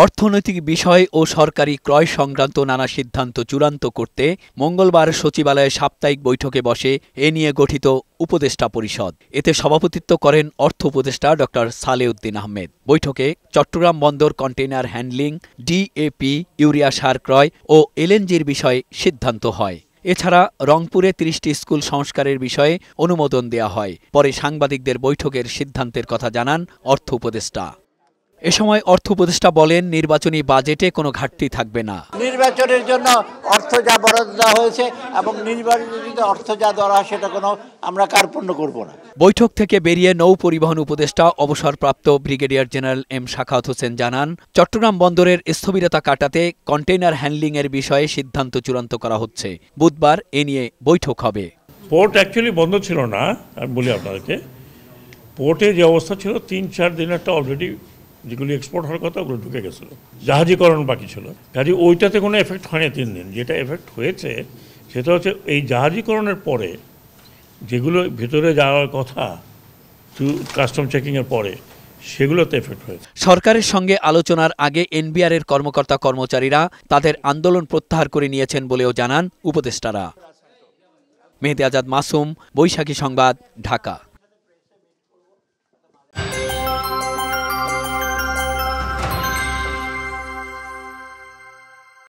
অর্থনৈতিক বিষয় ও সরকারি ক্রয় সংক্রান্ত নানা সিদ্ধান্ত চূড়ান্ত করতে মঙ্গলবার সচিবালয়ে সাপ্তাহিক বৈঠকে বসে এ নিয়ে গঠিত উপদেষ্টা পরিষদ। এতে সভাপতিত্ব করেন অর্থ উপদেষ্টা ড. সালেউদ্দিন আহমেদ। বৈঠকে চট্টগ্রাম বন্দর কন্টেইনার হ্যান্ডলিং, ডিএপি, ইউরিয়া সার ক্রয় ও এলএনজির বিষয়ে সিদ্ধান্ত হয়। এছাড়া রংপুরে ৩০টি স্কুল সংস্কারের বিষয়ে অনুমোদন দেয়া হয়। পরে সাংবাদিকদের বৈঠকের সিদ্ধান্তের কথা জানান অর্থ উপদেষ্টা। এ সময় অর্থ উপদেষ্টা বলেন, নির্বাচনী বাজেটে কোনো ঘাটতি থাকবে না। নির্বাচনের জন্য অর্থ যা বরাদ্দ দেওয়া হয়েছে এবং নির্বাচনীতে অর্থ যা দেওয়া হয় সেটা কোনো আমরা কার্পণ্য করব না। বৈঠক থেকে বেরিয়ে নৌ পরিবহন উপদেষ্টা অবসরপ্রাপ্ত brigadier general M Sakhawat Hossain জানান, চট্টগ্রাম বন্দরের স্থবিরতা কাটাতে কন্টেইনার হ্যান্ডলিংয়ের বিষয়ে সিদ্ধান্ত চূড়ান্ত করা হচ্ছে। বুধবার এ নিয়ে বৈঠক হবে। পোর্ট অ্যাকচুয়ালি বন্ধ ছিল না, আমি বলি আপনাদেরকে। পোর্টে যে অবস্থা ছিল ৩-৪ দিন একটা অলরেডি যেগুলি এক্সপোর্ট হওয়ার কথা ওগুলো ঢুকে গেছিলো, জাহাজীকরণ বাকি ছিল। কাজে ওইটাতে কোনো এফেক্ট হয়নি 3 দিন। যেটা এফেক্ট হয়েছে সেটা হচ্ছে এই জাহাজীকরণের পরে যেগুলো ভেতরে যাওয়ার কথা কাস্টম চেকিংয়ের পরে সেগুলোতে এফেক্ট হয়েছে। সরকারের সঙ্গে আলোচনার আগে এনবিআরের কর্মকর্তা কর্মচারীরা তাদের আন্দোলন প্রত্যাহার করে নিয়েছেন বলেও জানান উপদেষ্টারা। মেহেদী আজাদ মাসুম, বৈশাখী সংবাদ, ঢাকা।